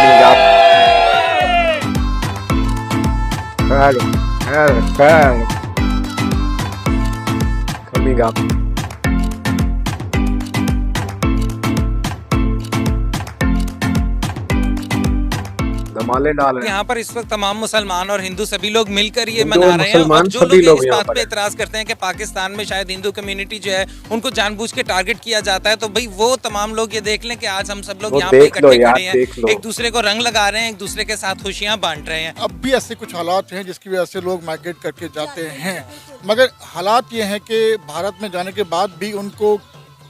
coming up. Coming up. धमाले डाल रहे हैं। यहाँ पर इस वक्त तमाम मुसलमान और हिंदू सभी लोग मिलकर ये हिंदू मना और रहे हैं। और मुसलमान जो सभी लोग लोग इस यहाँ बात पर पे हैं। इतराज करते हैं कि पाकिस्तान में शायद हिंदू कम्युनिटी जो है उनको जानबूझ के टारगेट किया जाता है, तो भाई वो तमाम लोग ये देख लें कि आज हम सब लोग वो यहाँ पे देख लो इकट्ठे यार, खड़े हैं, देख लो। एक दूसरे को रंग लगा रहे हैं, एक दूसरे के साथ खुशियाँ बांट रहे हैं। अब भी ऐसे कुछ हालात हैं जिसकी वजह से लोग माइग्रेट करके जाते हैं, मगर हालात ये हैं कि भारत में जाने के बाद भी उनको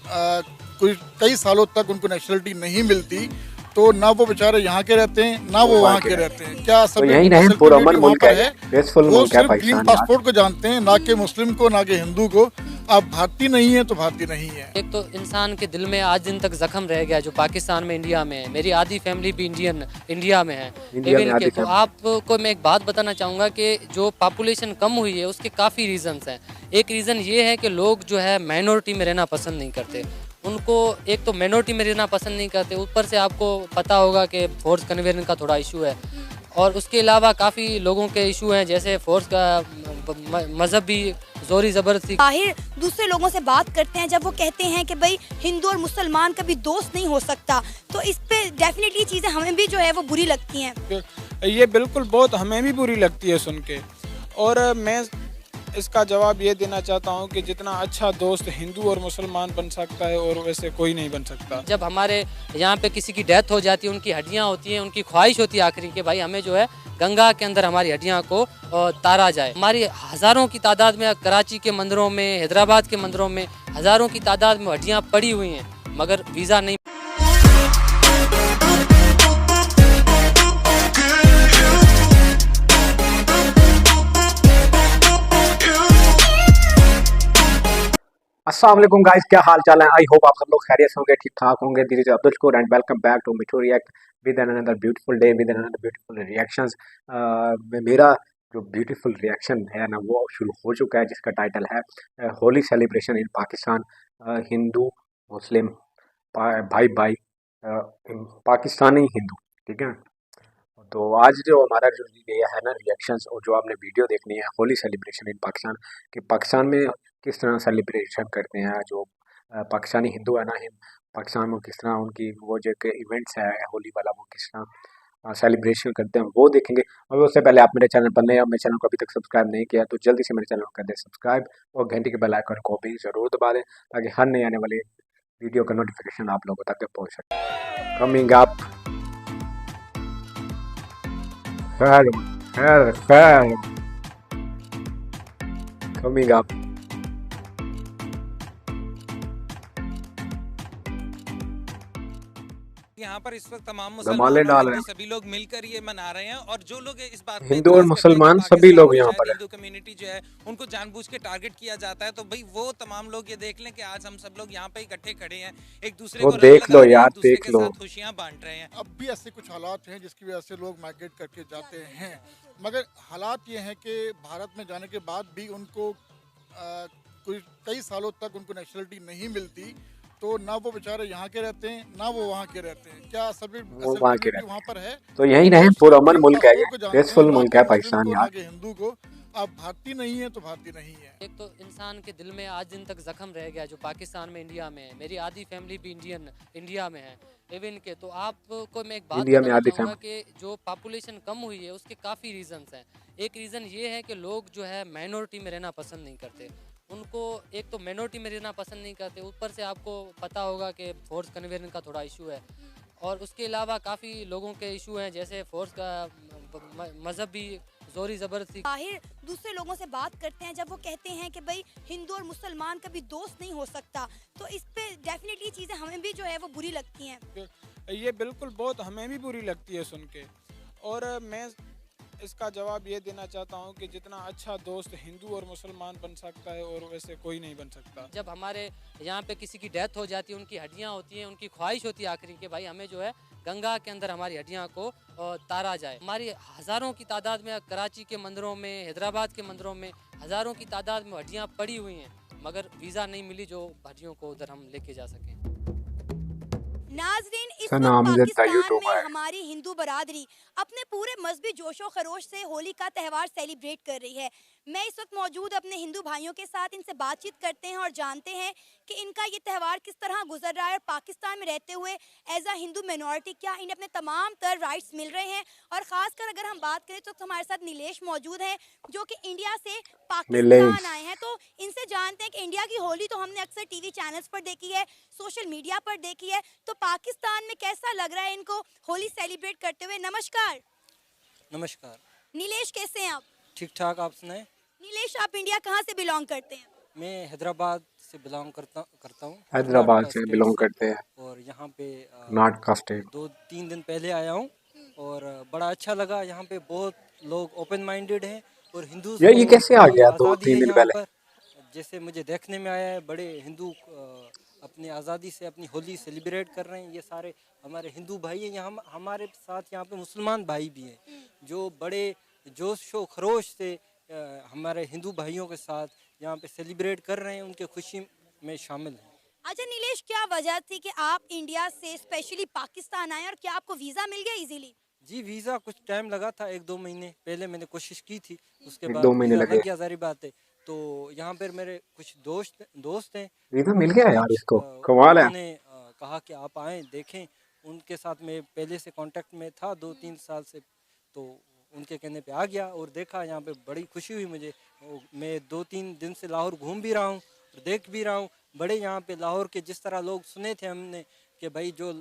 कोई कई सालों तक उनको नेशनलिटी नहीं मिलती, तो ना वो बेचारे यहाँ के रहते हैं ना वो वहाँ के रहते हैं। क्या सब यही नहीं, पुरअमन मुल्क है, पीसफुल वो मुल्क है सिर्फ ग्रीन पाकिस्तान। पासपोर्ट को जानते हैं, ना कि मुस्लिम को ना कि हिंदू को। आप भारतीय नहीं है तो भारतीय नहीं है। एक तो इंसान के दिल में आज दिन तक जख्म रह गया जो पाकिस्तान में, इंडिया में है। मेरी आधी फैमिली भी इंडिया में है। इवन के तो आपको मैं एक बात बताना चाहूँगा कि जो पॉपुलेशन कम हुई है उसके काफ़ी रीजंस हैं। एक रीज़न ये है कि लोग जो है माइनॉरिटी में रहना पसंद नहीं करते। उनको एक तो माइनॉरिटी में रहना पसंद नहीं करते, ऊपर से आपको पता होगा कि फोर्स कन्वर्जन का थोड़ा इशू है, और उसके अलावा काफ़ी लोगों के इशू हैं जैसे फोर्स का मजहबी जोरी ज़बरदस्ती। बाहर दूसरे लोगों से बात करते हैं जब वो कहते हैं कि भाई हिंदू और मुसलमान कभी दोस्त नहीं हो सकता, तो इस पे डेफिनेटली चीज़ें हमें भी जो है वो बुरी लगती हैं। ये बिल्कुल बहुत हमें भी बुरी लगती है सुन के, और मैं इसका जवाब ये देना चाहता हूँ कि जितना अच्छा दोस्त हिंदू और मुसलमान बन सकता है और वैसे कोई नहीं बन सकता। जब हमारे यहाँ पे किसी की डेथ हो जाती है, उनकी हड्डियाँ होती हैं, उनकी ख्वाहिश होती है आखिरी कि भाई हमें जो है गंगा के अंदर हमारी हड्डियाँ को तारा जाए। हमारी हज़ारों की तादाद में कराची के मंदिरों में, हैदराबाद के मंदिरों में हज़ारों की तादाद में हड्डियाँ पड़ी हुई हैं, मगर वीज़ा नहीं। अस्सलाम वालेकुम गाइस, क्या हाल चाल है? आई होप आप सब लोग खैरियत से होंगे, ठीक ठाक होंगे। This is Abdul Shakoor and welcome back to Mithu react with another beautiful day with another beautiful reactions. मेरा जो ब्यूटीफुल रिएक्शन है ना वो शुरू हो चुका है, जिसका टाइटल है होली सेलिब्रेशन इन पाकिस्तान। हिंदू मुस्लिम भाई भाई पाकिस्तानी हिंदू, ठीक है। तो आज जो हमारा जो ये है ना रिएक्शंस, और जो आपने वीडियो देखनी है होली सेलिब्रेशन इन पाकिस्तान, कि पाकिस्तान में किस तरह सेलिब्रेशन करते हैं जो पाकिस्तानी हिंदू है ना, पाकिस्तान में किस तरह उनकी वो जो इवेंट्स है होली वाला वो किस तरह सेलिब्रेशन करते हैं वो देखेंगे। और उससे पहले आप मेरे चैनल पर नए, मेरे चैनल को अभी तक सब्सक्राइब नहीं किया तो जल्दी से मेरे चैनल को कर दें सब्सक्राइब, और घंटे के बेल आइकन को भी ज़रूर दबा दें ताकि हर नई आने वाली वीडियो का नोटिफिकेशन आप लोगों तक पहुँच सके। Coming up coming up. यहाँ पर इस वक्त तमाम धमाले मुसलमान डाल और रहे हिंदू हैं। सभी लोग मिलकर ये मना रहे हैं। और जो लोग इस बात पे हिंदू और इतराज करते हैं मुसलमान कि सभी लोग पाकिस्तान में यहाँ शायद पर हैं। हिंदू कम्युनिटी जो है उनको जानबूझ के टारगेट किया जाता है, तो भाई वो तमाम लोग ये देख लें कि आज हम सब लोग यहाँ पे इकट्ठे खड़े हैं, एक दूसरे वो को देख रंग लो लगा रहे हैं, यार, एक दूसरे देख के लो। साथ खुशियाँ बांट रहे हैं। अब भी ऐसे कुछ हालात हैं जिसकी वजह से लोग माइग्रेट करके जाते हैं, मगर हालात ये हैं कि भारत में जाने के बाद भी उनको कोई कई सालों तक उनको नेशनलिटी नहीं मिलती, तो ना वो बेचारे यहाँ के रहते हैं ना वो वहाँ के रहते हैं। क्या सभी वो वहाँ के रहते वहाँ पर है? तो यही नहीं, पुरअमन मुल्क है, पासपोर्ट को जानते पीसफुल हैं, ना मुल्क कि है मुस्लिम पाकिस्तान को, यार। ना कि हिंदू को। आप भारतीय नहीं है तो भारतीय नहीं है। एक तो इंसान के दिल में आज दिन तक जख्म रह गया जो पाकिस्तान में, इंडिया में है। मेरी आधी फैमिली भी इंडिया में है। इवन के तो आपको मैं एक बात इंडिया में बताना आधी चाहूँगा कि जो पॉपुलेशन कम हुई है उसके काफ़ी रीजंस हैं। एक रीज़न ये है कि लोग जो है माइनॉरिटी में रहना पसंद नहीं करते। उनको एक तो माइनॉरिटी में रहना पसंद नहीं करते, ऊपर से आपको पता होगा कि फोर्स कन्वर्जन का थोड़ा इशू है, और उसके अलावा काफ़ी लोगों के इशू हैं जैसे फोर्स का मजहबी जोरी ज़बरदस्ती। बाहर दूसरे लोगों से बात करते हैं जब वो कहते हैं कि भाई हिंदू और मुसलमान कभी दोस्त नहीं हो सकता, तो इस पे डेफिनेटली चीज़ें हमें भी जो है वो बुरी लगती हैं। ये बिल्कुल बहुत हमें भी बुरी लगती है सुन के, और मैं इसका जवाब ये देना चाहता हूँ कि जितना अच्छा दोस्त हिंदू और मुसलमान बन सकता है और वैसे कोई नहीं बन सकता। जब हमारे यहाँ पे किसी की डेथ हो जाती है, उनकी हड्डियाँ होती हैं, उनकी ख्वाहिश होती है आखिरी कि भाई हमें जो है गंगा के अंदर हमारी हड्डियाँ को तारा जाए। हमारी हज़ारों की तादाद में कराची के मंदिरों में, हैदराबाद के मंदिरों में हज़ारों की तादाद में हड्डियाँ पड़ी हुई हैं, मगर वीज़ा नहीं मिली जो हड्डियों को उधर हम लेके जा सकें। नाजरीन, इस वक्त सनामज़द पाकिस्तान यूट्यूबर में हमारी हिंदू बरादरी अपने पूरे मजहबी जोशो खरोश से होली का त्यौहार सेलिब्रेट कर रही है। मैं इस वक्त मौजूद अपने हिंदू भाइयों के साथ, इनसे बातचीत करते हैं और जानते हैं कि इनका ये त्यौहार किस तरह गुजर रहा है और पाकिस्तान में रहते हुए एज अ हिंदू मिनॉरिटी क्या इन्हें अपने तमाम तर राइट्स मिल रहे हैं। और ख़ासकर अगर हम बात करें तो हमारे साथ नीलेश मौजूद हैं जो कि इंडिया से नीलेश। पाकिस्तान आए हैं। तो इनसे जानते हैं कि इंडिया की होली तो हमने अक्सर टीवी चैनल्स पर देखी है, सोशल मीडिया पर देखी है, तो पाकिस्तान में कैसा लग रहा है इनको होली सेलिब्रेट करते हुए। नमस्कार नमस्कार। नीलेश, कैसे हैं आप? ठीक ठाक, आप सुनाएं? नीलेश, आप इंडिया कहाँ से बिलोंग करते हैं? मैं हैदराबाद से बिलोंग करता हूँ। हैदराबाद से स्टेट बिलोंग करते हैं, और यहाँ पे कर्नाटका स्टेट। 2-3 दिन पहले आया हूँ और बड़ा अच्छा लगा। यहाँ पे बहुत लोग ओपन माइंडेड हैं और हिंदू ये कैसे आ गया 2-3 दिन पहले? जैसे मुझे देखने में आया है, बड़े हिंदू अपनी आज़ादी से अपनी होली सेलिब्रेट कर रहे हैं। ये सारे हमारे हिंदू भाई हैं। यहाँ हमारे साथ यहाँ पे मुसलमान भाई भी हैं जो बड़े जोश व खरोश से हमारे हिंदू भाइयों के साथ यहाँ पे सेलिब्रेट कर रहे हैं, उनके खुशी में शामिल हैं। अच्छा नीलेश, क्या वजह थी कि आप इंडिया से स्पेशली पाकिस्तान आए और क्या आपको वीज़ा मिल गया इजीली? जी, वीज़ा कुछ टाइम लगा था, 1-2 महीने पहले मैंने कोशिश की थी, उसके बाद 1-2 महीने वीज़ा लगे। लग गया, ज़ाहिर बात है। तो यहाँ पर मेरे कुछ दोस्त हैं। वीज़ा मिल गया यार इसको, कुछ, कमाल है। उन्होंने कहा कि आप आएँ देखें। उनके साथ मैं पहले से कांटेक्ट में था 2-3 साल से, तो उनके कहने पे आ गया और देखा। यहाँ पे बड़ी खुशी हुई मुझे। मैं 2-3 दिन से लाहौर घूम भी रहा हूँ और देख भी रहा हूँ। बड़े यहाँ पे लाहौर के जिस तरह लोग सुने थे हमने कि भाई जो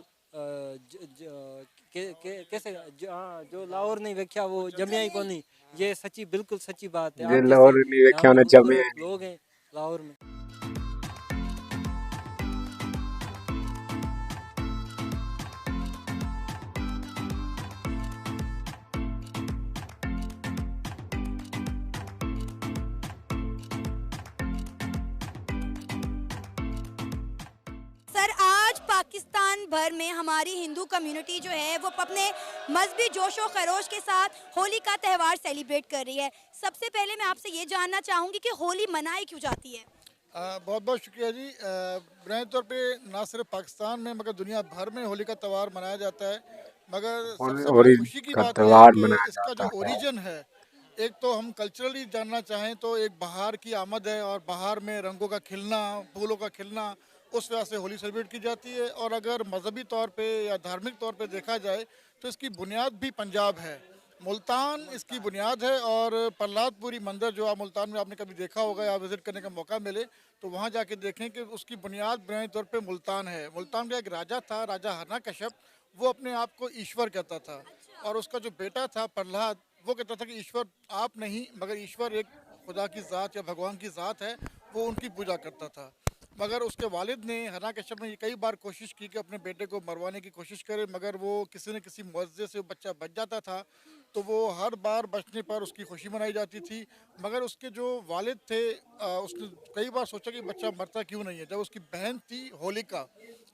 कैसे जो लाहौर नहीं देखा वो जमिया ही को नहीं। ये सच्ची, बिल्कुल सच्ची बात है। जे आप लाहौर जैसे नहीं यहाँ देखा पे उन्हें जमिया खूबसूरत लोग हैं लाहौर में। सर, आज पाकिस्तान भर में हमारी हिंदू कम्युनिटी जो है वो अपने मजहबी जोशो खरोश के साथ होली का त्यौहार सेलिब्रेट कर रही है। सबसे पहले मैं आपसे ये जानना चाहूँगी कि होली मनाई क्यों जाती है? बहुत बहुत शुक्रिया जी। बुनियादी तौर पे ना सिर्फ पाकिस्तान में मगर दुनिया भर में होली का त्यौहार मनाया जाता है। मगर सबसे बड़ी होली खुशी की का बात यह है त्यौहार कि मनाया इसका जो जाता है। ओरिजिन है, एक तो हम कल्चरली जानना चाहें तो एक बहार की आमद है और बहार में रंगों का खिलना, फूलों का खिलना, उस वजह से होली सेलिब्रेट की जाती है। और अगर मजहबी तौर पे या धार्मिक तौर पे देखा जाए तो इसकी बुनियाद भी पंजाब है। मुल्तान इसकी बुनियाद है और प्रहलादपुरी मंदिर जो आप मुल्तान में आपने कभी देखा होगा या विज़िट करने का मौका मिले तो वहाँ जाके देखें कि उसकी बुनियादी तौर पे मुल्तान है। मुल्तान का एक राजा था, राजा हिरण्यकश्यप। वो अपने आप को ईश्वर कहता था और उसका जो बेटा था प्रहलाद, वो कहता था कि ईश्वर आप नहीं मगर ईश्वर एक खुदा की ज़ात या भगवान की ज़ात है, वो उनकी पूजा करता था। मगर उसके वालिद ने, हिरण्यकश्यप ने ये कई बार कोशिश की कि अपने बेटे को मरवाने की कोशिश करे, मगर वो किसी न किसी मुआवजे से बच्चा बच जाता था। तो वो हर बार बचने पर उसकी खुशी मनाई जाती थी। मगर उसके जो वालिद थे, उसने कई बार सोचा कि बच्चा मरता क्यों नहीं है। जब उसकी बहन थी होलिका,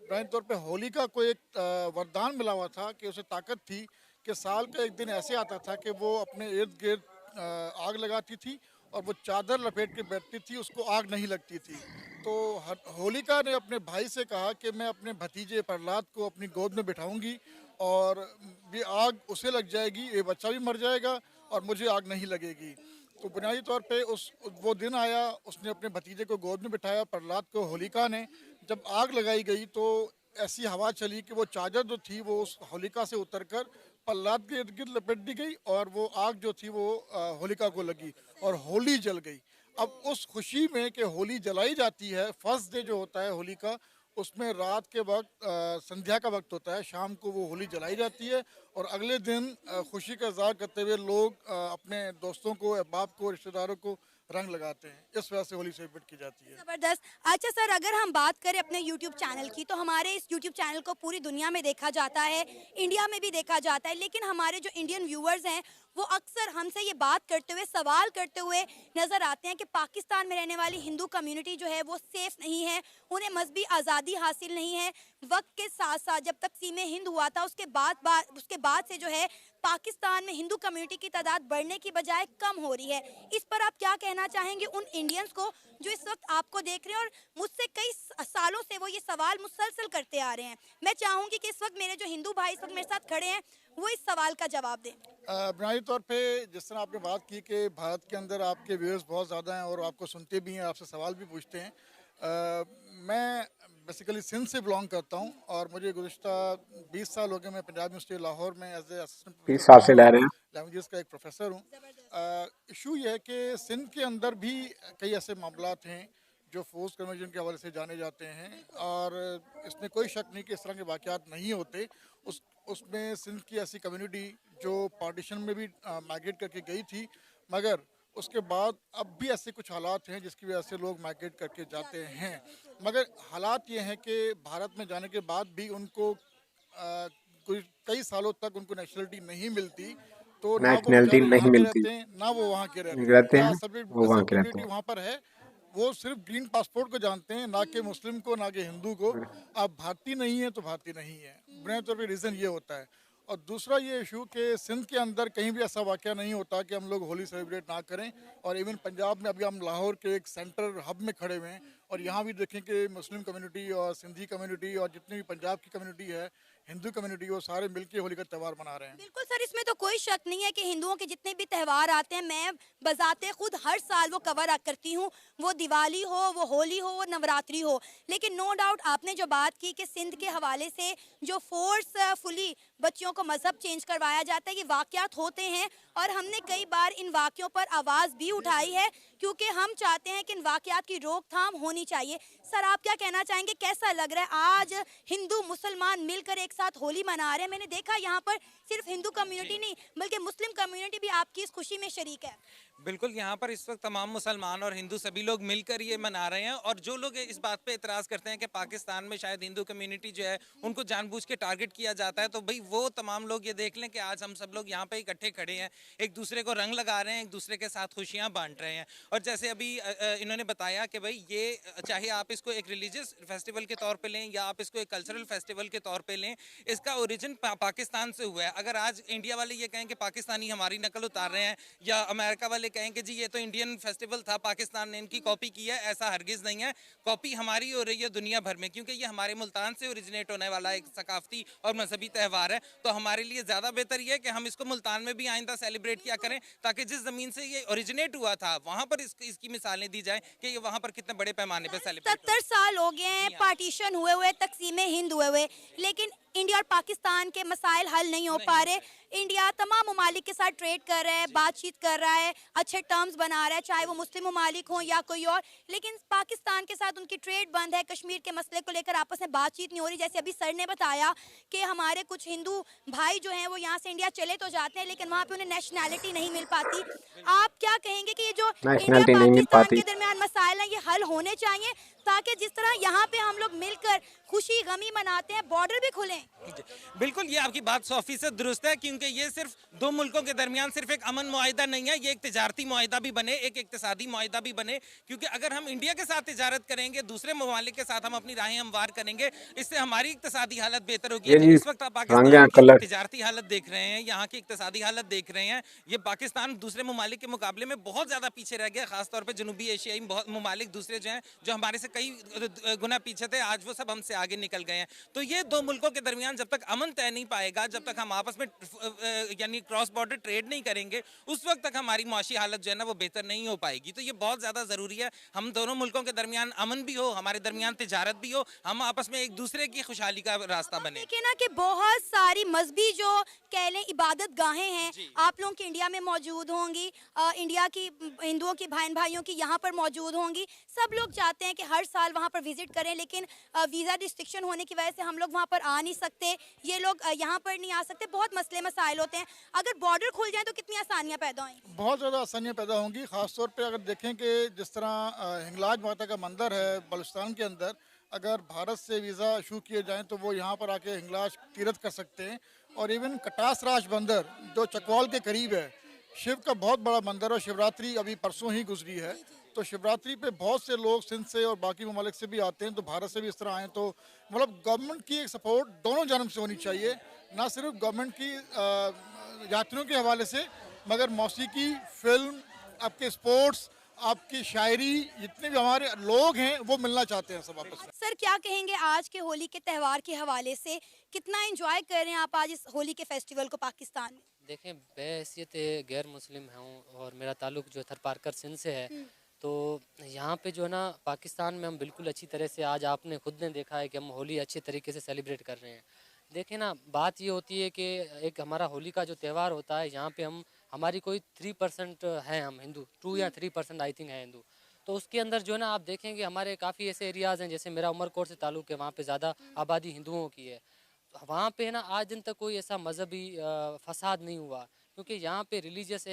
बुनियादी तौर पे होलिका को एक वरदान मिला हुआ था कि उसे ताकत थी कि साल का एक दिन ऐसे आता था कि वो अपने इर्द गिर्द आग लगाती थी और वो चादर लपेट के बैठती थी, उसको आग नहीं लगती थी। तो होलिका ने अपने भाई से कहा कि मैं अपने भतीजे प्रहलाद को अपनी गोद में बिठाऊंगी और ये आग उसे लग जाएगी, ये बच्चा भी मर जाएगा और मुझे आग नहीं लगेगी। तो बुनियादी तौर पे वो दिन आया, उसने अपने भतीजे को गोद में बिठाया प्रहलाद को। होलिका ने जब आग लगाई गई तो ऐसी हवा चली कि वो चादर जो थी वो उस होलिका से उतरकर प्रहलाद के इर्द गिर्द लपेट दी गई और वो आग जो थी वो होलिका को लगी और होली जल गई। अब उस खुशी में कि होली जलाई जाती है, फर्स्ट डे जो होता है होली का, उसमें रात के वक्त संध्या का वक्त होता है, शाम को वो होली जलाई जाती है और अगले दिन खुशी का इज़हार करते हुए लोग अपने दोस्तों को, अहबाब को, रिश्तेदारों को रंग लगाते हैं। इस वजह से होली सेलिब्रेट की जाती है। जबरदस्त। अच्छा सर, अगर हम बात करें अपने YouTube चैनल की तो हमारे इस YouTube चैनल को पूरी दुनिया में देखा जाता है, इंडिया में भी देखा जाता है, लेकिन हमारे जो इंडियन व्यूअर्स हैं वो अक्सर हमसे ये बात करते हुए, सवाल करते हुए नज़र आते हैं कि पाकिस्तान में रहने वाली हिंदू कम्युनिटी जो है वो सेफ़ नहीं है, उन्हें मजहबी आज़ादी हासिल नहीं है, वक्त के साथ साथ जब तक़सीम हिंद हुआ था उसके बाद से जो है पाकिस्तान में हिंदू कम्युनिटी की तादाद बढ़ने की बजाय कम हो रही है। इस पर आप क्या कहना चाहेंगे उन इंडियंस को जो इस वक्त आपको देख रहे हैं और मुझसे कई सालों से वो ये सवाल मुसलसल करते आ रहे हैं? मैं चाहूँगी कि इस वक्त मेरे जो हिंदू भाई इस वक्त मेरे साथ खड़े हैं वो इस सवाल का जवाब दें। बुनियादी तौर पे जिस तरह आपने बात की कि भारत के अंदर आपके व्यूअर्स बहुत ज़्यादा हैं और आपको सुनते भी हैं, आपसे सवाल भी पूछते हैं। मैं बेसिकली सिंध से बिलोंग करता हूं और मुझे गुज़िश्ता 20 साल हो गए। मैं पंजाब यूनिवर्सिटी लाहौर में एज ए असिस्टेंट 20 साल से ले रहे हैं। लैंग्वेजेस का एक प्रोफेसर हूं। इशू ये है कि सिंध के अंदर भी कई ऐसे मामलात हैं जो फोर्स कन्वर्जन के हवाले से जाने जाते हैं और इसमें कोई शक नहीं कि इस तरह के वाक़यात नहीं होते। उसमें सिंध की ऐसी कम्युनिटी जो पार्टीशन में भी माइग्रेट करके गई थी, मगर उसके बाद अब भी ऐसे कुछ हालात हैं जिसकी वजह से लोग माइग्रेट करके जाते हैं। मगर हालात ये हैं कि भारत में जाने के बाद भी उनको कई सालों तक उनको नेशनलिटी नहीं मिलती, तो नेशनलिटी नहीं मिलती, ना वो वहाँ के रहते हैं, वो वहाँ के रहते हैं। वहाँ पर है, वो सिर्फ ग्रीन पासपोर्ट को जानते हैं, ना कि मुस्लिम को, ना कि हिंदू को। आप भारतीय नहीं है तो भारतीय नहीं है, बुनियादी तौर पर रीज़न ये होता है। और दूसरा ये इशू कि सिंध के अंदर कहीं भी ऐसा वाक़या नहीं होता कि हम लोग होली सेलिब्रेट ना करें। और इवन पंजाब में अभी हम लाहौर के एक सेंटर हब में खड़े हुए हैं और यहाँ भी देखें कि मुस्लिम कम्युनिटी और सिंधी कम्युनिटी और जितनी भी पंजाब की कम्युनिटी है, हिंदू कम्युनिटी, वो सारे मिलकर होली का त्यौहार मना रहे हैं। बिल्कुल सर, इसमें तो कोई शक नहीं है कि हिंदुओं के जितने भी त्यौहार आते हैं मैं बजाते खुद हर साल वो कवर अप करती हूँ, वो दिवाली हो, वो होली हो, वो नवरात्रि हो। लेकिन नो डाउट आपने जो बात की कि सिंध के हवाले से जो फोर्सफुली बच्चियों को मजहब चेंज करवाया जाता है, ये वाक़यात होते हैं और हमने कई बार इन वाक़यों पर आवाज़ भी उठाई है क्योंकि हम चाहते हैं कि इन वाक़यात की रोकथाम होनी चाहिए। सर आप क्या कहना चाहेंगे, कैसा लग रहा है आज हिंदू मुसलमान मिलकर एक साथ होली मना रहे हैं? मैंने देखा यहाँ पर सिर्फ हिंदू कम्युनिटी नहीं बल्कि मुस्लिम कम्युनिटी भी आपकी इस खुशी में शरीक है। बिल्कुल, यहाँ पर इस वक्त तमाम मुसलमान और हिंदू सभी लोग मिलकर ये मना रहे हैं। और जो लोग इस बात पे इतराज़ करते हैं कि पाकिस्तान में शायद हिंदू कम्युनिटी जो है उनको जानबूझ के टारगेट किया जाता है, तो भाई वो तमाम लोग ये देख लें कि आज हम सब लोग यहाँ पे इकट्ठे खड़े हैं, एक दूसरे को रंग लगा रहे हैं, एक दूसरे के साथ खुशियाँ बांट रहे हैं। और जैसे अभी इन्होंने बताया कि भाई ये चाहे आप इसको एक रिलीजियस फेस्टिवल के तौर पर लें या आप इसको एक कल्चरल फेस्टिवल के तौर पर लें, इसका ओरिजिन पाकिस्तान से हुआ है। अगर आज इंडिया वाले ये कहें कि पाकिस्तानी हमारी नकल उतार रहे हैं या अमेरिका वाले कहें कि जी ये तो इंडियन फेस्टिवल था, पाकिस्तान ने इनकी कॉपी की है, ऐसा हरगिज़ नहीं है। कॉपी हमारी हो रही है दुनिया भर में, क्योंकि ये हमारे मुल्तान से ओरिजिनेट होने वाला एक सकाफती और मजहबी त्यौहार है। तो हमारे लिए ज़्यादा बेहतर ये है कि हम इसको मुल्तान में भी आइंदा सेलिब्रेट किया करें, ताकि जिस ज़मीन से ये ओरिजिनेट हुआ था वहाँ पर इसकी मिसालें दी जाएँ कि ये वहाँ पर कितने बड़े पैमाने पर सेलिब्रेट। 70 साल हो गए हैं पार्टीशन हुए हुए, तकसीम हिंद हुए हुए, लेकिन इंडिया और पाकिस्तान के मसाइल हल नहीं हो पा रहे। इंडिया तमाम ममालिक के साथ ट्रेड कर रहा है, बातचीत कर रहा है, अच्छे टर्म्स बना रहा है, चाहे वो मुस्लिम ममालिक हों या कोई और, लेकिन पाकिस्तान के साथ उनकी ट्रेड बंद है। कश्मीर के मसले को लेकर आपस में बातचीत नहीं हो रही। जैसे अभी सर ने बताया कि हमारे कुछ हिंदू भाई जो हैं वो यहाँ से इंडिया चले तो जाते हैं लेकिन वहाँ पे उन्हें नेशनैलिटी नहीं मिल पाती। आप क्या कहेंगे कि ये जो इंडिया पाकिस्तान के दरमियान मसाइल हैं ये हल होने चाहिए ताकि जिस तरह यहाँ पे हम लोग मिलकर खुशी गमी मनाते हैं, बॉर्डर भी खुलें? बिल्कुल, ये आपकी बात 100% दुरुस्त है, क्योंकि ये सिर्फ दो मुल्कों के दरमियान सिर्फ एक अमन मुआहिदा नहीं है, ये एक तिजारती मुआहिदा भी बने, एक इक्तिसादी मुआहिदा भी बने। क्योंकि अगर हम इंडिया के साथ तिजारत करेंगे, दूसरे ममालिक के साथ हम अपनी राहें हमवार करेंगे, इससे हमारी इक्तिसादी हालत बेहतर होगी। इस वक्त आप पाकिस्तान की तिजारती हालत देख रहे हैं, यहाँ की इक्तिसादी हालत देख रहे हैं, ये पाकिस्तान दूसरे ममालिक के मुकाबले में बहुत ज़्यादा पीछे रह गया। खासतौर पर जनूबी एशियाई ममालिक दूसरे जो हैं, जो हमारे से कई गुना पीछे थे, आज वो सब हमसे आगे निकल गए हैं। तो ये दो मुल्कों के दरमियान जब तक अमन तय नहीं पाएगा, जब तक हम आपस में यानी क्रॉस बॉर्डर ट्रेड नहीं करेंगे, उस वक्त तक हमारी माशी हालत जो है ना वो बेहतर नहीं हो पाएगी। तो ये बहुत ज़्यादा ज़रूरी है, हम दोनों मुल्कों के दरमियान अमन भी हो, हमारे दरमियान तिजारत भी हो, हम आपस में एक दूसरे की खुशहाली का रास्ता बने। देखिए ना कि बहुत सारी मजहबी जो कह लें इबादत गाहें हैं, आप लोगों की इंडिया में मौजूद होंगी, इंडिया की हिंदुओं की भाइयों की यहाँ पर मौजूद होंगी। सब लोग चाहते हैं कि हर साल वहाँ पर विजिट करें, लेकिन वीज़ा रिस्ट्रिक्शन होने की वजह से हम लोग वहाँ पर आ नहीं सकते, ये लोग यहाँ पर नहीं आ सकते, बहुत मसले मसाइल होते हैं। अगर बॉर्डर खुल जाए तो कितनी आसानियाँ पैदा होंगी? बहुत ज़्यादा आसानियाँ पैदा होंगी। ख़ासतौर पे अगर देखें कि जिस तरह हिंगलाज माता का मंदिर है बलूचिस्तान के अंदर, अगर भारत से वीज़ा इशू किए जाएँ तो वो यहाँ पर आके हिंगलाज तीरथ कर सकते हैं। और इवन कटास राज बंदर जो चकवाल के करीब है, शिव का बहुत बड़ा मंदिर और शिवरात्रि अभी परसों ही गुजरी है, तो शिवरात्रि पे बहुत से लोग सिंध से और बाकी ममालिक से भी आते हैं, तो भारत से भी इस तरह आए, तो मतलब गवर्नमेंट की एक सपोर्ट दोनों जानब से होनी चाहिए, ना सिर्फ गवर्नमेंट की यात्रियों के हवाले से, मगर मौसीकी, फिल्म, आपके स्पोर्ट्स, आपकी शायरी, जितने भी हमारे लोग हैं वो मिलना चाहते हैं सब आपस में। सर क्या कहेंगे आज के होली के त्यौहार के हवाले से, कितना एंजॉय कर रहे हैं आप आज इस होली के फेस्टिवल को पाकिस्तान में? देखें, बहैसियत गैर मुस्लिम हूँ और मेरा ताल्लुक जो थरपारकर सिंध से है, तो यहाँ पे जो है ना पाकिस्तान में हम बिल्कुल अच्छी तरह से, आज आपने खुद ने देखा है कि हम होली अच्छे तरीके से सेलिब्रेट कर रहे हैं। देखें ना, बात ये होती है कि एक हमारा होली का जो त्यौहार होता है, यहाँ पे हम हमारी कोई 3% हैं हम हिंदू, 2 या 3% आई थिंक है हिंदू। तो उसके अंदर जो है ना आप देखेंगे हमारे काफ़ी ऐसे एरियाज़ हैं, जैसे मेरा उमरकोट से ताल्लुक़ है, वहाँ पे ज़्यादा आबादी हिंदुओं की है। वहाँ पे है ना आज दिन तक कोई ऐसा मजहबी फसाद नहीं हुआ, क्योंकि यहाँ पे रिलीजियस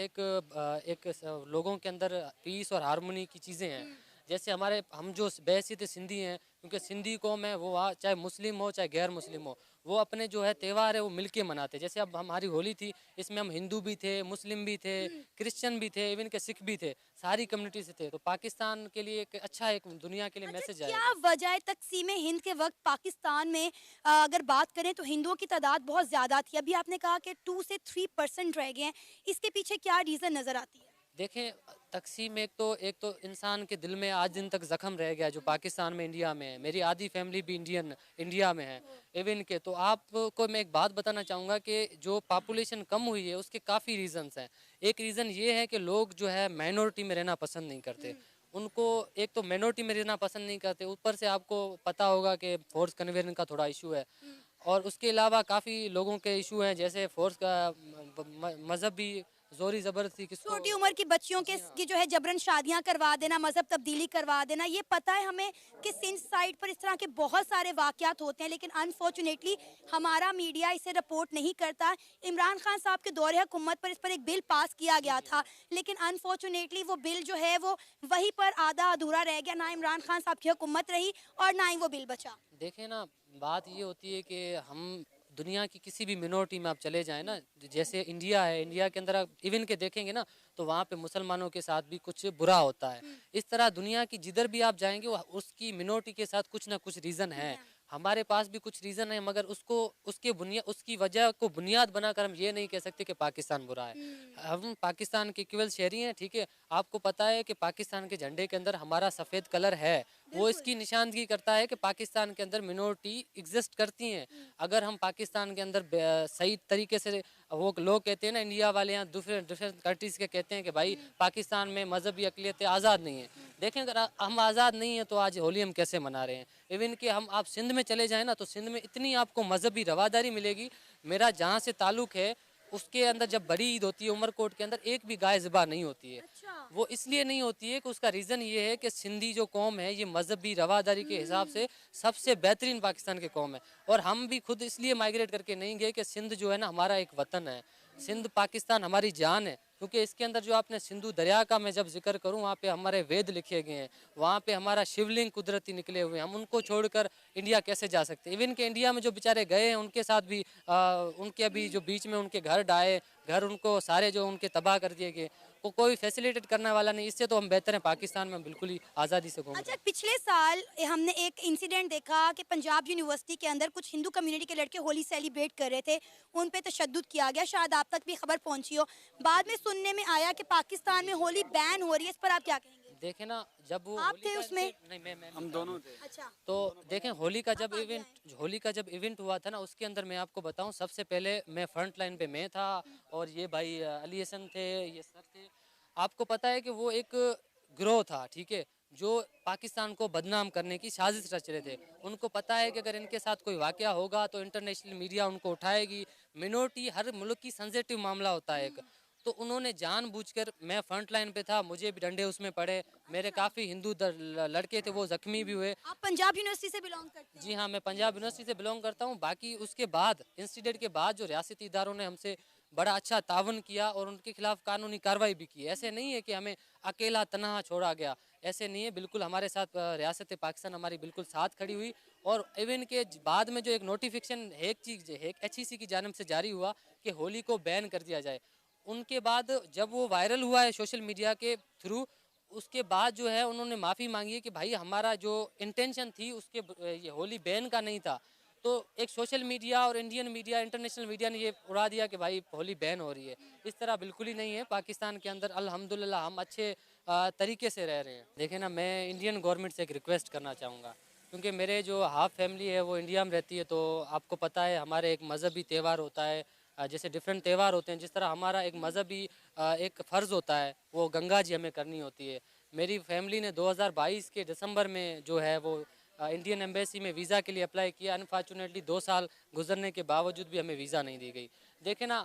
लोगों के अंदर पीस और हारमोनी की चीज़ें हैं। जैसे हमारे हम जो बहसीत सिंधी हैं, क्योंकि सिंधी कौम है, वो वहाँ चाहे मुस्लिम हो चाहे गैर मुस्लिम हो, वो अपने जो है त्यौहार है वो मिलके मनाते हैं। जैसे अब हमारी होली थी, इसमें हम हिंदू भी थे, मुस्लिम भी थे, क्रिश्चियन भी थे, इवन के सिख भी थे, सारी कम्युनिटी से थे। तो पाकिस्तान के लिए एक अच्छा, एक दुनिया के लिए मैसेज क्या आएगा। वजह है तकसीम हिंद के वक्त पाकिस्तान में अगर बात करें तो हिंदुओं की तादाद बहुत ज़्यादा थी, अभी आपने कहा कि 2 से 3% रह गए हैं, इसके पीछे क्या रीज़न नज़र आती है? देखें, तकसीम एक तो इंसान के दिल में आज दिन तक ज़ख्म रह गया, जो पाकिस्तान में, इंडिया में है। मेरी आधी फैमिली भी इंडिया में है इवन के। तो आपको मैं एक बात बताना चाहूँगा कि जो पॉपुलेशन कम हुई है उसके काफ़ी रीज़न्स हैं। एक रीज़न ये है कि लोग जो है माइनॉरिटी में रहना पसंद नहीं करते। उनको एक तो माइनॉरिटी में रहना पसंद नहीं करते, ऊपर से आपको पता होगा कि फोर्स कन्वर्जन का थोड़ा इशू है, और उसके अलावा काफ़ी लोगों के इशू हैं, जैसे फोर्स का मजहबी जोरी ज़बरदस्ती किसको छोटी उम्र की बच्चियों के की जो है जबरन शादियां करवा देना, मजहब तब्दीली करवा देना, ये पता है हमें कि सिंध साइड पर इस तरह के बहुत सारे वाकयात होते हैं, लेकिन अनफॉर्चुनेटली हमारा मीडिया इसे रिपोर्ट नहीं करता। इमरान खान साहब के दौरे हुकूमत पर इस पर एक बिल पास किया गया था, लेकिन अनफॉर्चुनेटली वो बिल जो है वो वहीं पर आधा अधूरा रह गया, ना इमरान खान साहब की हुकूमत रही और ना ही वो बिल बचा। देखें ना, बात ये होती है कि हम दुनिया की किसी भी मिनोरिटी में आप चले जाएं ना, जैसे इंडिया है, इंडिया के अंदर आप इवन के देखेंगे ना, तो वहाँ पे मुसलमानों के साथ भी कुछ बुरा होता है। इस तरह दुनिया की जिधर भी आप जाएंगे, वो उसकी मिनोरिटी के साथ कुछ ना कुछ रीज़न है। हमारे पास भी कुछ रीज़न है, मगर उसकी वजह को बुनियाद बनाकर हम ये नहीं कह सकते कि पाकिस्तान बुरा है। हम पाकिस्तान के केवल शहरी हैं, ठीक है। आपको पता है कि पाकिस्तान के झंडे के अंदर हमारा सफ़ेद कलर है, वो इसकी निशानदगी करता है कि पाकिस्तान के अंदर मिनोरिटी एग्जिस्ट करती हैं। अगर हम पाकिस्तान के अंदर सही तरीके से, वो लोग कहते हैं ना, इंडिया वाले यहाँ डिफरेंट कंट्रीज़ के कहते हैं कि भाई पाकिस्तान में मजहबी अक़लियतें आज़ाद नहीं है। देखें, अगर हम आज़ाद नहीं हैं तो आज होली हम कैसे मना रहे हैं। इवन कि आप सिंध में चले जाएं ना, तो सिंध में इतनी आपको मजहबी रवादारी मिलेगी। मेरा जहाँ से ताल्लुक़ है उसके अंदर जब बड़ी ईद होती है, उमरकोट के अंदर एक भी गाय ज़िबा नहीं होती है। वो इसलिए नहीं होती है कि उसका रीज़न ये है कि सिंधी जो कौम है, ये मजहबी रवादारी के हिसाब से सबसे बेहतरीन पाकिस्तान की कौम है। और हम भी खुद इसलिए माइग्रेट करके नहीं गए कि सिंध जो है ना हमारा एक वतन है, सिंध पाकिस्तान हमारी जान है। क्योंकि इसके अंदर जो आपने सिंधु दरिया का मैं जब जिक्र करूं, वहाँ पे हमारे वेद लिखे गए हैं, वहाँ पे हमारा शिवलिंग कुदरती निकले हुए हैं। हम उनको छोड़कर इंडिया कैसे जा सकते हैं। इवन के इंडिया में जो बेचारे गए हैं उनके साथ भी उनके अभी जो बीच में उनके घर उनको सारे जो उनके तबाह कर दिए गए, वो कोई फैसिलिटेट करने वाला नहीं। इससे तो हम बेहतर हैं पाकिस्तान में बिल्कुल ही आज़ादी से घूम। अच्छा, पिछले साल हमने एक इंसिडेंट देखा कि पंजाब यूनिवर्सिटी के अंदर कुछ हिंदू कम्युनिटी के लड़के होली सेलिब्रेट कर रहे थे, उन पे तशद्दुद किया गया, शायद आप तक भी खबर पहुंची हो। बाद में सुनने में आया कि पाकिस्तान में होली बैन हो रही है, इस पर आप क्या कहेंगे? देखें ना, जब वो आप थे उसमें? नहीं, मैं हम दोनों थे। अच्छा, तो देखें, होली का जब इवेंट हुआ था ना, उसके अंदर मैं आपको बताऊं, सबसे पहले मैं फ्रंट लाइन पे मैं था, और ये भाई अली हसन थे, ये सर थे। आपको पता है कि वो एक गिरोह था, ठीक है, जो पाकिस्तान को बदनाम करने की साजिश रच रहे थे। उनको पता है कि अगर इनके साथ कोई वाकया होगा तो इंटरनेशनल मीडिया उनको उठाएगी। मिनोरिटी हर मुल्क की सेंसिटिव मामला होता है एक, तो उन्होंने जानबूझकर, मैं फ्रंट लाइन पे था, मुझे भी डंडे उसमें पड़े, मेरे काफ़ी हिंदू लड़के थे, वो ज़ख्मी भी हुए। आप पंजाब यूनिवर्सिटी से बिलोंग करते हैं? जी हाँ, मैं पंजाब यूनिवर्सिटी से बिलोंग करता हूँ। बाकी उसके बाद इंसिडेंट के बाद जो रियासती इदारों ने हमसे बड़ा अच्छा तावन किया और उनके खिलाफ कानूनी कार्रवाई भी की। ऐसे नहीं है कि हमें अकेला तनहा छोड़ा गया, ऐसे नहीं है। बिल्कुल हमारे साथ रियासत पाकिस्तान हमारी बिल्कुल साथ खड़ी हुई। और इवन के बाद में जो एक नोटिफिकेशन एक HEC की जानिब से जारी हुआ कि होली को बैन कर दिया जाए, उनके बाद जब वो वायरल हुआ है सोशल मीडिया के थ्रू, उसके बाद जो है उन्होंने माफ़ी मांगी है कि भाई हमारा जो इंटेंशन थी उसके ये होली बैन का नहीं था। तो एक सोशल मीडिया और इंडियन मीडिया, इंटरनेशनल मीडिया ने ये उड़ा दिया कि भाई होली बैन हो रही है। इस तरह बिल्कुल ही नहीं है। पाकिस्तान के अंदर अल्हम्दुलिल्लाह हम अच्छे तरीके से रह रहे हैं। देखिए ना, मैं इंडियन गवर्नमेंट से एक रिक्वेस्ट करना चाहूँगा, क्योंकि मेरे जो हाफ फैमिली है वो इंडिया में रहती है। तो आपको पता है हमारे एक मज़हबी त्यौहार होता है, जैसे डिफरेंट त्यौहार होते हैं, जिस तरह हमारा एक मज़हबी एक फ़र्ज़ होता है वो गंगा जी हमें करनी होती है। मेरी फैमिली ने 2022 के दिसंबर में जो है वो इंडियन एम्बेसी में वीज़ा के लिए अप्लाई किया। अनफॉर्चुनेटली 2 साल गुजरने के बावजूद भी हमें वीज़ा नहीं दी गई। देखें ना,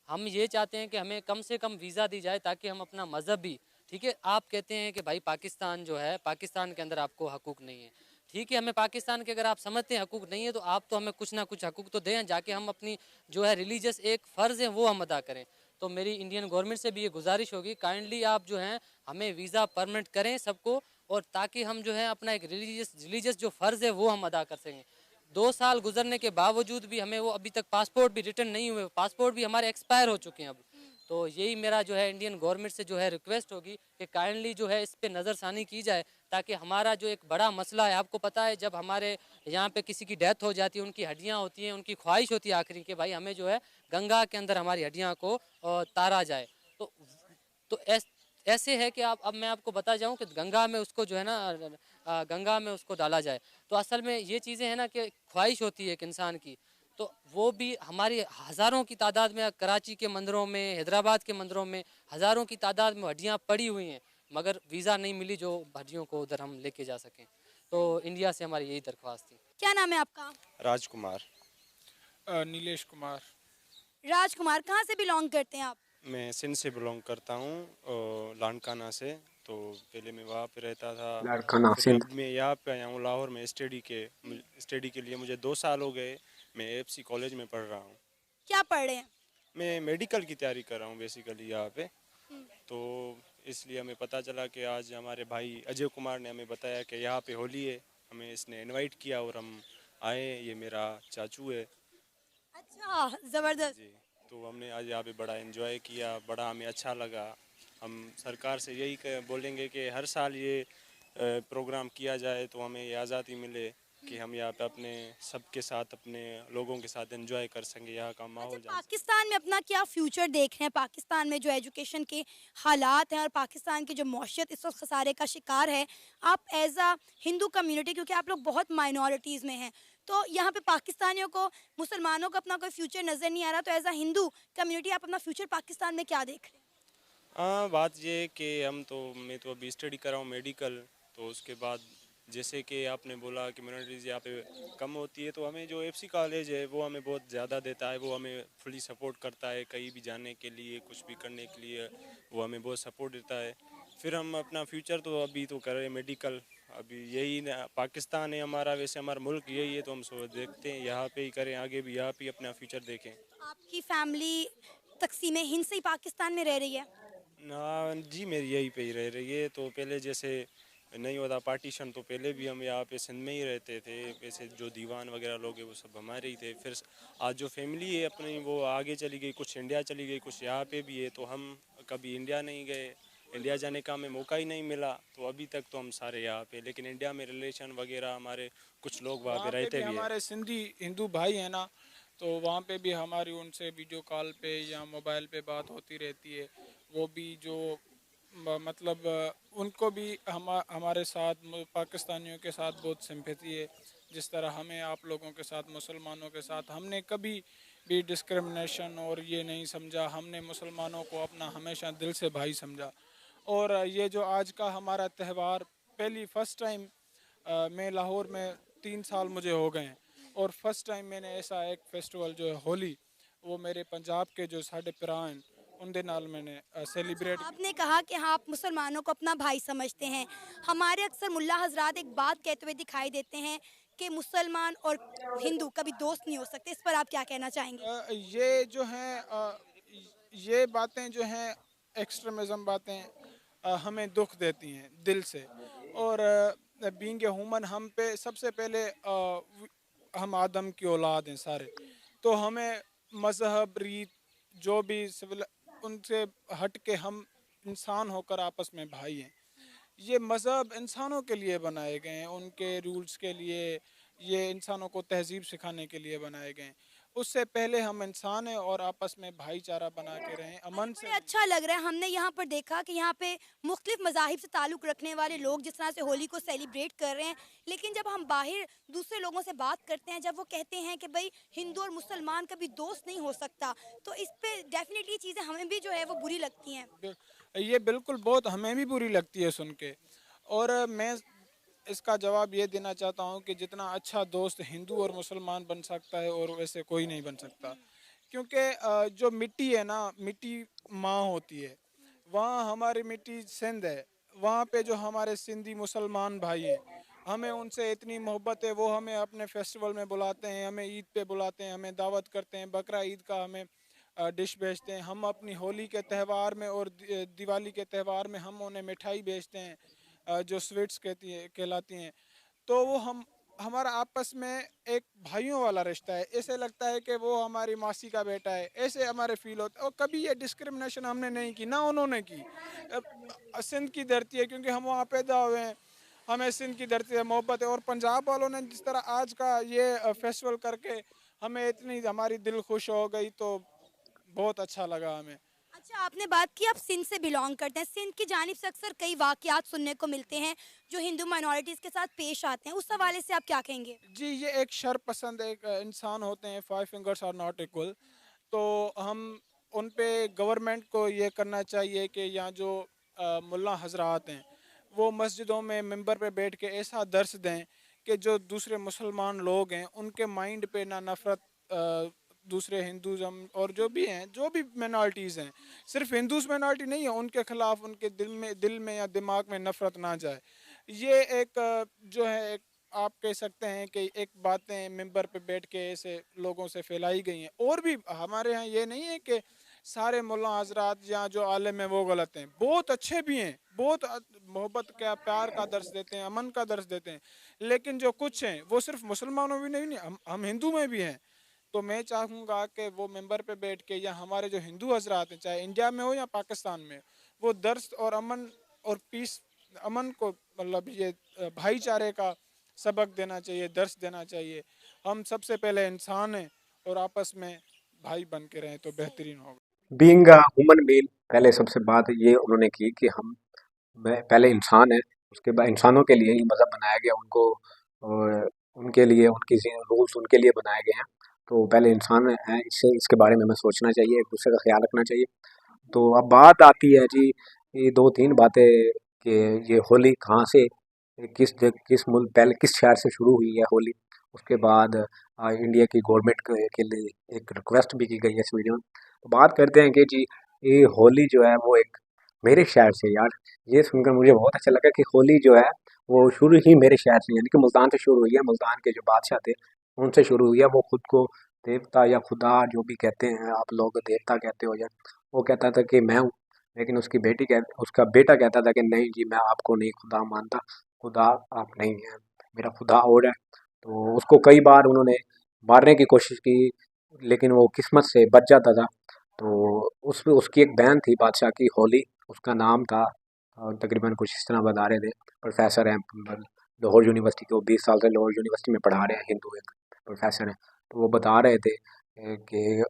हम ये चाहते हैं कि हमें कम से कम वीज़ा दी जाए ताकि हम अपना मज़हबी, ठीक है, आप कहते हैं कि भाई पाकिस्तान जो है, पाकिस्तान के अंदर आपको हकूक़ नहीं है। ठीक है, हमें पाकिस्तान के अगर आप समझते हैं हकूक़ नहीं है तो आप तो हमें कुछ ना कुछ हकूक़ तो दें, जाके हम अपनी जो है रिलीजियस एक फ़र्ज़ है वो हम अदा करें। तो मेरी इंडियन गवर्नमेंट से भी ये गुजारिश होगी, काइंडली आप जो हैं हमें वीज़ा परमिट करें सबको, और ताकि हम जो है अपना एक रिलीजियस जो फ़र्ज़ है वो हम अदा कर सकें। 2 साल गुजरने के बावजूद भी हमें वो अभी तक पासपोर्ट भी रिटर्न नहीं हुए, पासपोर्ट भी हमारे एक्सपायर हो चुके हैं अब। तो यही मेरा जो है इंडियन गवर्नमेंट से जो है रिक्वेस्ट होगी कि काइंडली जो है इस पे नज़रसानी की जाए, ताकि हमारा जो एक बड़ा मसला है, आपको पता है जब हमारे यहाँ पे किसी की डेथ हो जाती है, उनकी हड्डियाँ होती हैं, उनकी ख्वाहिश होती है आखिरी कि भाई हमें जो है गंगा के अंदर हमारी हड्डियाँ को तारा जाए। तो ऐसे है कि आप, अब मैं आपको बता जाऊं कि गंगा में उसको जो है ना गंगा में उसको डाला जाए। तो असल में ये चीज़ें हैं ना कि ख्वाहिश होती है एक इंसान की, तो वो भी हमारी हज़ारों की तादाद में कराची के मंदिरों में, हैदराबाद के मंदिरों में हज़ारों की तादाद में हड्डियाँ पड़ी हुई हैं, मगर वीज़ा नहीं मिली जो हड्डियों को उधर हम लेके जा सकें। तो इंडिया से हमारी यही दरख्वास्त थी। क्या नाम है आपका? राजकुमार। नीलेश कुमार। राजकुमार, कहाँ से बिलोंग करते हैं आप? मैं सिंध से बिलोंग करता हूँ, लानकाना से। तो पहले मैं वहाँ पे रहता था, लाड़काना फिर सिंध। अब मैं यहाँ पे आया हूँ लाहौर में स्टडी के लिए। मुझे 2 साल हो गए। मैं एफसी कॉलेज में पढ़ रहा हूँ। क्या पढ़ रहे हैं? मैं मेडिकल की तैयारी कर रहा हूँ बेसिकली यहाँ पे। तो इसलिए हमें पता चला कि आज हमारे भाई अजय कुमार ने हमें बताया कि यहाँ पे होली है। हमें इसने इनवाइट किया और हम आए। ये मेरा चाचू है अच्छा, ज़बरदस्त। जी। तो हमने आज यहाँ पे बड़ा एंजॉय किया, बड़ा हमें अच्छा लगा। हम सरकार से यही बोलेंगे कि हर साल ये प्रोग्राम किया जाए तो हमें ये आज़ादी मिले कि हम यहाँ पे अपने सबके साथ, अपने लोगों के साथ एंजॉय कर सकें। यहाँ का माहौल अच्छा, पाकिस्तान में अपना क्या फ्यूचर देख रहे हैं? पाकिस्तान में जो एजुकेशन के हालात हैं और पाकिस्तान की जो मौशियत इस वक्त खसारे का शिकार है, आप एज आ हिंदू कम्युनिटी, क्योंकि आप लोग बहुत माइनॉरिटीज़ में हैं, तो यहाँ पे पाकिस्तानियों को, मुसलमानों को अपना कोई फ्यूचर नज़र नहीं आ रहा, तो एज आ हिंदू कम्युनिटी आप अपना फ्यूचर पाकिस्तान में क्या देख रहे हैं? हाँ, बात ये है कि मैं तो अभी स्टडी कर रहा हूँ मेडिकल। तो उसके बाद जैसे कि आपने बोला कि मिनोरिटीज़ यहाँ पे कम होती है, तो हमें जो एफसी कॉलेज है वो हमें बहुत ज़्यादा देता है। वो हमें फुली सपोर्ट करता है, कहीं भी जाने के लिए, कुछ भी करने के लिए वो हमें बहुत सपोर्ट देता है। फिर हम अपना फ्यूचर तो अभी तो कर रहे हैं मेडिकल। अभी यही पाकिस्तान है हमारा, वैसे हमारा मुल्क यही है, तो हम देखते हैं यहाँ पे ही करें, आगे भी यहाँ पे ही अपना फ्यूचर देखें। आपकी फैमिली तकसीम हिंद से ही पाकिस्तान में रह रही है? ना जी, मेरी यही पे ही रह रही है। तो पहले जैसे नहीं होता पार्टीशन, तो पहले भी हम यहाँ पे सिंध में ही रहते थे। वैसे जो दीवान वगैरह लोग हैं वो सब हमारे ही थे। फिर आज जो फैमिली है अपनी वो आगे चली गई, कुछ इंडिया चली गई, कुछ यहाँ पे भी है। तो हम कभी इंडिया नहीं गए, इंडिया जाने का हमें मौका ही नहीं मिला। तो अभी तक तो हम सारे यहाँ पे, लेकिन इंडिया में रिलेशन वगैरह हमारे कुछ लोग वहाँ पे रहते भी हैं। हमारे सिंधी हिंदू भाई हैं ना, तो वहाँ पे भी हमारी उनसे वीडियो कॉल पे या मोबाइल पे बात होती रहती है। वो भी जो मतलब उनको भी हमारे साथ, पाकिस्तानियों के साथ बहुत सिंपैथी है। जिस तरह हमें आप लोगों के साथ, मुसलमानों के साथ, हमने कभी भी डिस्क्रिमिनेशन और ये नहीं समझा। हमने मुसलमानों को अपना हमेशा दिल से भाई समझा। और ये जो आज का हमारा त्यौहार, फर्स्ट टाइम मैं लाहौर में 3 साल मुझे हो गए हैं, और फर्स्ट टाइम मैंने ऐसा एक फेस्टिवल जो है होली, वो मेरे पंजाब के जो साढ़े भरा हैं उनके नाल मैंने सेलिब्रेट। आपने कहा कि हाँ, आप मुसलमानों को अपना भाई समझते हैं। हमारे अक्सर मुल्ला हजरात एक बात कहते हुए दिखाई देते हैं कि मुसलमान और हिंदू कभी दोस्त नहीं हो सकते। इस पर आप क्या कहना चाहेंगे? ये जो हैं ये बातें जो हैं एक्सट्रीमिज़म बातें हमें दुख देती हैं दिल से। और बीइंग ए ह्यूमन, हम पे सबसे पहले हम आदम की औलाद हैं सारे। तो हमें मज़हब, रीत, जो भी सिविल, उनसे हट के हम इंसान होकर आपस में भाई हैं। ये मज़हब इंसानों के लिए बनाए गए हैं, उनके रूल्स के लिए, ये इंसानों को तहजीब सिखाने के लिए बनाए गए हैं। उससे पहले हम इंसान हैं और आपस में भाईचारा बना के रहें, अमन से बड़े अच्छा लग रहा है। हमने यहाँ पर देखा कि यहाँ पे मुख्तलिफ मज़ाहिब से ताल्लुक़ रखने वाले लोग जिस तरह से होली को सेलिब्रेट कर रहे हैं, लेकिन जब हम बाहर दूसरे लोगों से बात करते हैं, जब वो कहते हैं कि भाई हिंदू और मुसलमान कभी दोस्त नहीं हो सकता, तो इस पे डेफिनेटली चीज़ें हमें भी जो है वो बुरी लगती हैं। ये बिल्कुल बहुत हमें भी बुरी लगती है सुन के। और मैं इसका जवाब ये देना चाहता हूँ कि जितना अच्छा दोस्त हिंदू और मुसलमान बन सकता है और वैसे कोई नहीं बन सकता, क्योंकि जो मिट्टी है ना, मिट्टी माँ होती है। वहाँ हमारी मिट्टी सिंध है, वहाँ पे जो हमारे सिंधी मुसलमान भाई हैं, हमें उनसे इतनी मोहब्बत है। वो हमें अपने फेस्टिवल में बुलाते हैं, हमें ईद पे बुलाते हैं, हमें दावत करते हैं, बकरा ईद का हमें डिश भेजते हैं। हम अपनी होली के त्यौहार में और दिवाली के त्यौहार में हम उन्हें मिठाई भेजते हैं, जो स्वीट्स कहलाती हैं। तो वो हम हमारा आपस में एक भाइयों वाला रिश्ता है। ऐसे लगता है कि वो हमारी मासी का बेटा है, ऐसे हमारे फील होता है। और कभी ये डिस्क्रिमिनेशन हमने नहीं की, ना उन्होंने की। सिंध की धरती है, क्योंकि हम वहाँ पैदा हुए हैं, हमें सिंध की धरती से मोहब्बत है। और पंजाब वालों ने जिस तरह आज का ये फेस्टिवल करके हमें इतनी हमारी दिल खुश हो गई, तो बहुत अच्छा लगा हमें। अच्छा, आपने बात की आप सिंध से बिलोंग करते हैं। सिंध की जानिब से अक्सर कई वाक़यात सुनने को मिलते हैं जो हिंदू माइनॉरिटीज़ के साथ पेश आते हैं। उस हवाले से आप क्या कहेंगे? जी, ये एक शर पसंद एक इंसान होते हैं, five fingers are not equal. तो हम उन पे गवर्नमेंट को ये करना चाहिए कि यहाँ जो मुल्ला हजरात हैं, वो मस्जिदों में मिंबर पे बैठ के ऐसा दर्स दें कि जो दूसरे मुसलमान लोग हैं उनके माइंड पे ना नफ़रत, दूसरे हिंदूज़म और जो भी हैं, जो भी मिनॉरिटीज़ हैं, सिर्फ हिंदूज़ मिनॉरिटी नहीं है, उनके ख़िलाफ़ उनके दिल में या दिमाग में नफ़रत ना जाए। ये एक जो है एक आप कह सकते हैं कि एक बातें मिंबर पे बैठ के ऐसे लोगों से फैलाई गई हैं। और भी हमारे यहाँ ये नहीं है कि सारे मुल्ला हजरात या जो आलिम हैं वो गलत हैं, बहुत अच्छे भी हैं, बहुत मोहब्बत का प्यार का दर्स देते हैं, अमन का दर्स देते हैं। लेकिन जो कुछ हैं वो सिर्फ मुसलमानों में नहीं, हम हिंदू में भी हैं। तो मैं चाहूँगा कि वो मेंबर पे बैठ के या हमारे जो हिंदू हजरात हैं, चाहे इंडिया में हो या पाकिस्तान में, वो दर्स और अमन और पीस, अमन को मतलब ये भाईचारे का सबक देना चाहिए, दर्स देना चाहिए। हम सबसे पहले इंसान हैं और आपस में भाई बन के रहें तो बेहतरीन होगा। बीइंग अ ह्यूमन बीइंग, पहले सबसे बात ये उन्होंने की कि हम पहले इंसान है, उसके बाद इंसानों के लिए ही मज़हब बनाया गया। उनको उनके लिए उनकी रूल्स उनके लिए बनाए गए हैं। तो पहले इंसान हैं, इससे इसके बारे में हमें सोचना चाहिए, एक दूसरे का ख्याल रखना चाहिए। तो अब बात आती है जी, ये दो तीन बातें कि ये होली कहाँ से, किस मुल्क, पहले किस शहर से शुरू हुई है होली। उसके बाद इंडिया की गवर्नमेंट के लिए एक रिक्वेस्ट भी की गई है इस वीडियो में। तो बात करते हैं कि जी, ये होली जो है वो एक मेरे शहर से, यार ये सुनकर मुझे बहुत अच्छा लगा कि होली जो है वो शुरू ही मेरे शहर से, यानी कि मुल्तान से शुरू हुई है। मुल्तान के जो बादशाह थे उनसे शुरू हुई है। वो खुद को देवता या खुदा जो भी कहते हैं, आप लोग देवता कहते हो या, वो कहता था कि मैं हूँ। लेकिन उसका बेटा कहता था कि नहीं जी, मैं आपको नहीं खुदा मानता, खुदा आप नहीं हैं, मेरा खुदा और है। तो उसको कई बार उन्होंने मारने की कोशिश की, लेकिन वो किस्मत से बच जाता था। तो उसकी एक बहन थी बादशाह की, होली उसका नाम था। और तकरीबन कुछ इस तरह बता रहे थे, प्रोफेसर हैं लाहौर यूनिवर्सिटी के, वो 20 साल से लाहौर यूनिवर्सिटी में पढ़ा रहे हैं, हिंदू एक प्रोफेसर हैं। तो वो बता रहे थे कि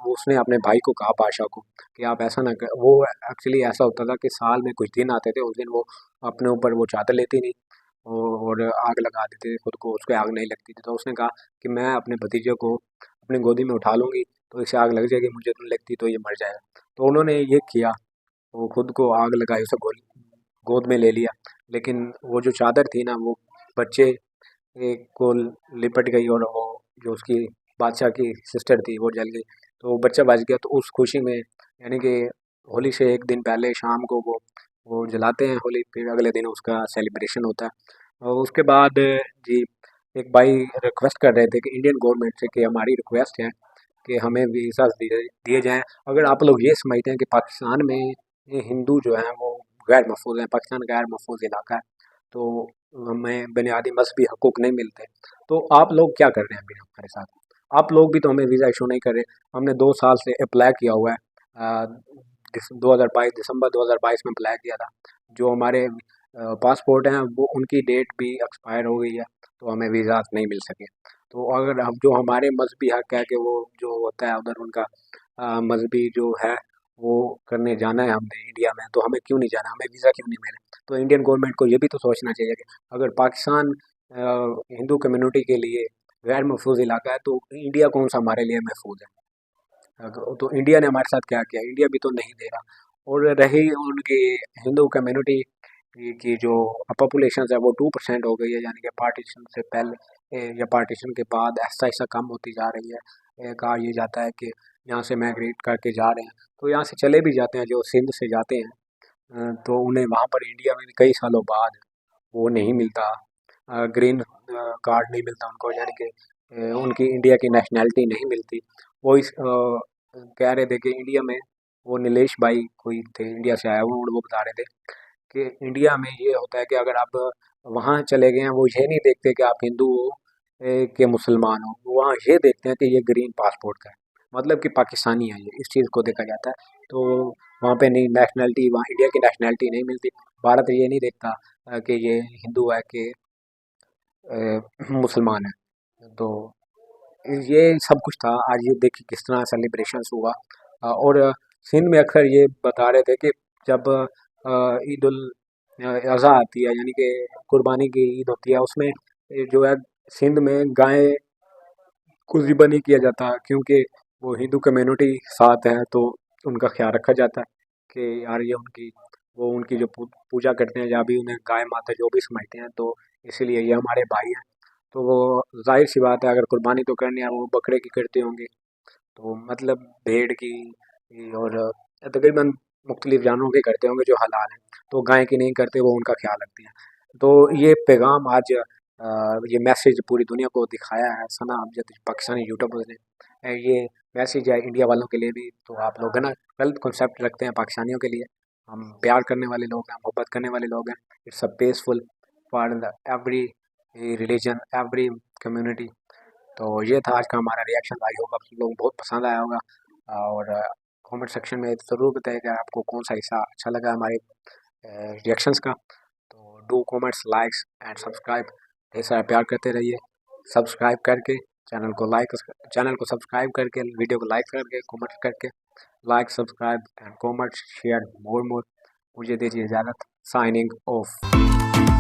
उसने अपने भाई को कहा, बादशाह को, कि आप ऐसा ना कर। वो एक्चुअली ऐसा होता था कि साल में कुछ दिन आते थे, उस दिन वो अपने ऊपर वो चादर लेती नहीं और आग लगा देते थे खुद को, उसको आग नहीं लगती थी। तो उसने कहा कि मैं अपने भतीजे को अपनी गोदी में उठा लूँगी तो इसे आग लग जाएगी, मुझे नहीं लगती तो ये मर जाएगा। तो उन्होंने ये किया, वो खुद को आग लगाई, उसे गोद में ले लिया। लेकिन वो जो चादर थी ना, वो बच्चे को लिपट गई और वो जो उसकी बादशाह की सिस्टर थी वो जल गई। तो वो बच्चा बच गया। तो उस खुशी में, यानी कि होली से एक दिन पहले शाम को वो जलाते हैं होली, फिर अगले दिन उसका सेलिब्रेशन होता है। और उसके बाद जी, एक भाई रिक्वेस्ट कर रहे थे कि इंडियन गवर्नमेंट से, कि हमारी रिक्वेस्ट है कि हमें वीज़ा दिए जाएँ। अगर आप लोग ये समझते हैं कि पाकिस्तान में ये हिंदू जो हैं वो गैर महफूज हैं, पाकिस्तान गैर महफूज इलाका है, तो हमें बुनियादी मजहबी हकूक़ नहीं मिलते, तो आप लोग क्या कर रहे हैं अभी हमारे साथ? आप लोग भी तो हमें वीज़ा इशू नहीं कर रहे। हमने 2 साल से अप्लाई किया हुआ है, 2022 दिसंबर 2022 में अप्लाई किया था। जो हमारे पासपोर्ट हैं वो उनकी डेट भी एक्सपायर हो गई है, तो हमें वीज़ा नहीं मिल सके। तो अगर हम जो हमारे मजहबी हक है कि वो जो होता है उधर उनका मजहबी जो है वो करने जाना है हमने इंडिया में, तो हमें क्यों नहीं जाना, हमें वीज़ा क्यों नहीं मिला। तो इंडियन गवर्नमेंट को ये भी तो सोचना चाहिए कि अगर पाकिस्तान हिंदू कम्युनिटी के लिए गैर महफूज इलाका है तो इंडिया कौन सा हमारे लिए महफूज है। तो इंडिया ने हमारे साथ क्या किया, इंडिया भी तो नहीं दे रहा। और रही उनकी हिंदू कम्युनिटी की जो पॉपुलेशन है वो 2% हो गई है, यानी कि पार्टीशन से पहले या पार्टीशन के बाद ऐसा ऐसा कम होती जा रही है। कहा ये जाता है कि यहाँ से माइग्रेट करके जा रहे हैं, तो यहाँ से चले भी जाते हैं जो सिंध से जाते हैं, तो उन्हें वहाँ पर इंडिया में भी कई सालों बाद वो नहीं मिलता, ग्रीन कार्ड नहीं मिलता उनको, यानी कि उनकी इंडिया की नेशनैलिटी नहीं मिलती। वो कह रहे थे कि इंडिया में वो नीलेश भाई कोई थे इंडिया से आया वो बता रहे थे कि इंडिया में ये होता है कि अगर आप वहाँ चले गए हैं वो ये नहीं देखते कि आप हिंदू हो कि मुसलमान हो, वहाँ ये देखते हैं कि ये ग्रीन पासपोर्ट का है, मतलब कि पाकिस्तानी है, ये इस चीज़ को देखा जाता है। तो वहाँ पे नहीं नेशनैलिटी, वहाँ इंडिया की नेशनैलिटी नहीं मिलती। भारत ये नहीं देखता कि ये हिंदू है कि मुसलमान है। तो ये सब कुछ था। आज ये देखिए किस तरह सेलिब्रेशंस हुआ। और सिंध में अक्सर ये बता रहे थे कि जब ईद उल अज़हा आती है, यानी कि कुर्बानी की ईद होती है, उसमें जो है सिंध में गाय को ज़िब्ह नहीं किया जाता, क्योंकि वो हिंदू कम्युनिटी साथ है, तो उनका ख्याल रखा जाता है कि यार ये उनकी वो उनकी जो पूजा करते हैं या भी उन्हें गाय माता जो भी समझते हैं, तो इसीलिए ये हमारे भाई हैं। तो वो जाहिर सी बात है अगर कुर्बानी तो करनी है वो बकरे की करते होंगे, तो मतलब भेड़ की और तकरीबन मुख्तलिफ जानवरों की करते होंगे जो हलाल हैं, तो गाय की नहीं करते, वो उनका ख्याल रखते हैं। तो ये पैगाम आज ये मैसेज पूरी दुनिया को दिखाया है सना अमजद पाकिस्तानी यूट्यूबर्स ने। ये मैसेज है इंडिया वालों के लिए भी, तो आप लोग है ना गलत कॉन्सेप्ट रखते हैं पाकिस्तानियों के लिए। हम प्यार करने वाले लोग हैं, मोहब्बत करने वाले लोग हैं। It's a peaceful for every religion, every community. तो ये था आज का हमारा रिएक्शन। आई होप आप लोगों को बहुत पसंद आया होगा, और कमेंट सेक्शन में ज़रूर बताइए कि आपको कौन सा हिस्सा अच्छा लगा हमारे रिएक्शंस का। तो do comments, likes and subscribe, ढेर सारा प्यार करते रहिए। सब्सक्राइब करके चैनल को सब्सक्राइब करके, वीडियो को लाइक करके, कमेंट करके, like subscribe and comment share more. मुझे दीजिए इजाज़त। Signing off.